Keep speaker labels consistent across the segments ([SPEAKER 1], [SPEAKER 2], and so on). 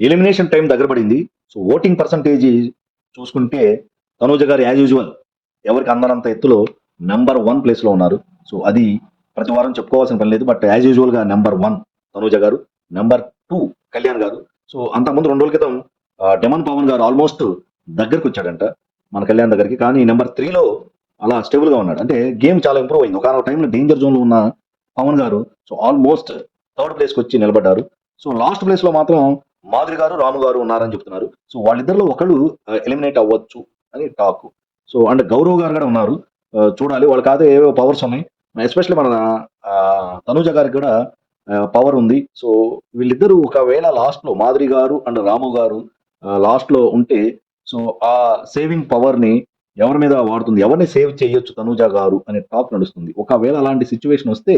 [SPEAKER 1] Elimination time దగ్గర పడింది. So voting percentage చూసుకుంటే తనూజ గారు యాజ్ యూజువల్ ఎవరికి అందనంత ఎత్తులో నెంబర్ 1 ప్లేస్ లో ఉన్నారు. సో అది ప్రతి వారం చెప్పుకోవాల్సిన పని లేదు. బట్ యాజ్ యూజువల్ గా నెంబర్ 1 తనూజ గారు, నెంబర్ 2 కళ్యాణ్ గారు. సో అంతకుముందు 2 రోజుల క్రితం డెమన్ పవన్ గారు ఆల్మోస్ట్ దగ్గరకు వచ్చాడంట మన కళ్యాణ్ దగ్గరికి. కానీ నెంబర్ 3లో అలా స్టేబుల్ గా ఉన్నాడు. అంటే గేమ్ చాలా ఇంప్రూవ్ అయింది. ఒక టైంలో డేంజర్ జోన్ లో ఉన్న పవన్ గారు సో ఆల్మోస్ట్ థర్డ్ ప్లేస్ కి వచ్చి నిలబడ్డారు. సో లాస్ట్ ప్లేస్ లో మాత్రం మాధురి గారు, రాము గారు ఉన్నారని చెప్తున్నారు. సో వాళ్ళిద్దరిలో ఒకళ్ళు ఎలిమినేట్ అవ్వచ్చు అని టాక్. సో అండ్ గౌరవ్ గారు కూడా ఉన్నారు. చూడాలి, వాళ్ళకి కాదు ఏవో పవర్స్ ఉన్నాయి. ఎస్పెషల్లీ మన తనూజ గారికి కూడా పవర్ ఉంది. సో వీళ్ళిద్దరూ ఒకవేళ లాస్ట్ లో మాధురి గారు అండ్ రాము గారు లాస్ట్ లో ఉంటే సో ఆ సేవింగ్ పవర్ ని ఎవరి మీద వాడుతుంది, ఎవరిని సేవ్ చేయొచ్చు తనూజ గారు అనే టాక్ నడుస్తుంది. ఒకవేళ అలాంటి సిచ్యువేషన్ వస్తే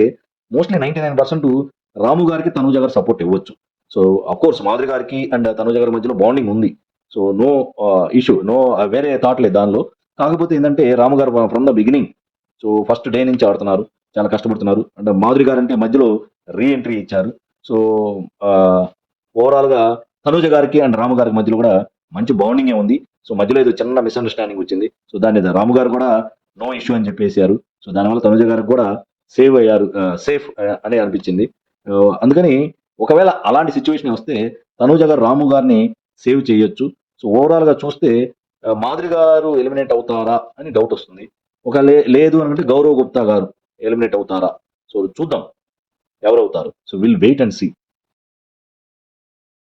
[SPEAKER 1] మోస్ట్లీ 99% రాము గారికి తనూజ గారు సపోర్ట్ ఇవ్వచ్చు. సో అఫ్ కోర్స్ మాధురి గారికి అండ్ తనూజ గారి మధ్యలో బాండింగ్ ఉంది. సో నో ఇష్యూ, నో వేరే థాట్ లేదు దానిలో. కాకపోతే ఏంటంటే రాము గారు from the beginning so first day నుంచి ఆడుతున్నారు, చాలా కష్టపడుతున్నారు. అండ్ మాధురి గారు అంటే మధ్యలో రీ ఎంట్రీ ఇచ్చారు. సో ఓవరాల్ గా తనూజ గారికి అండ్ రాము గారికి మధ్యలో కూడా మంచి బాండింగ్ ఉంది. సో మధ్యలో ఏదో చిన్న మిస్అండర్స్టాండింగ్ వచ్చింది. సో దాన్ని రాము గారు కూడా నో ఇష్యూ అని చెప్పేశారు. సో దానివల్ల తనుజ గారికి కూడా సేవ్ అయ్యారు, సేఫ్ అని అనిపించింది. అందుకని ఒకవేళ అలాంటి సిచ్యువేషన్ వస్తే తనూజ గారు రాము గారిని సేవ్ చేయొచ్చు. సో ఓవరాల్ గా చూస్తే మాధురి గారు ఎలిమినేట్ అవుతారా అని డౌట్ వస్తుంది. ఒక లేదు అని అంటే గౌరవ్ గుప్తా గారు ఎలిమినేట్ అవుతారా. సో చూద్దాం ఎవరు అవుతారు. So will wait and see.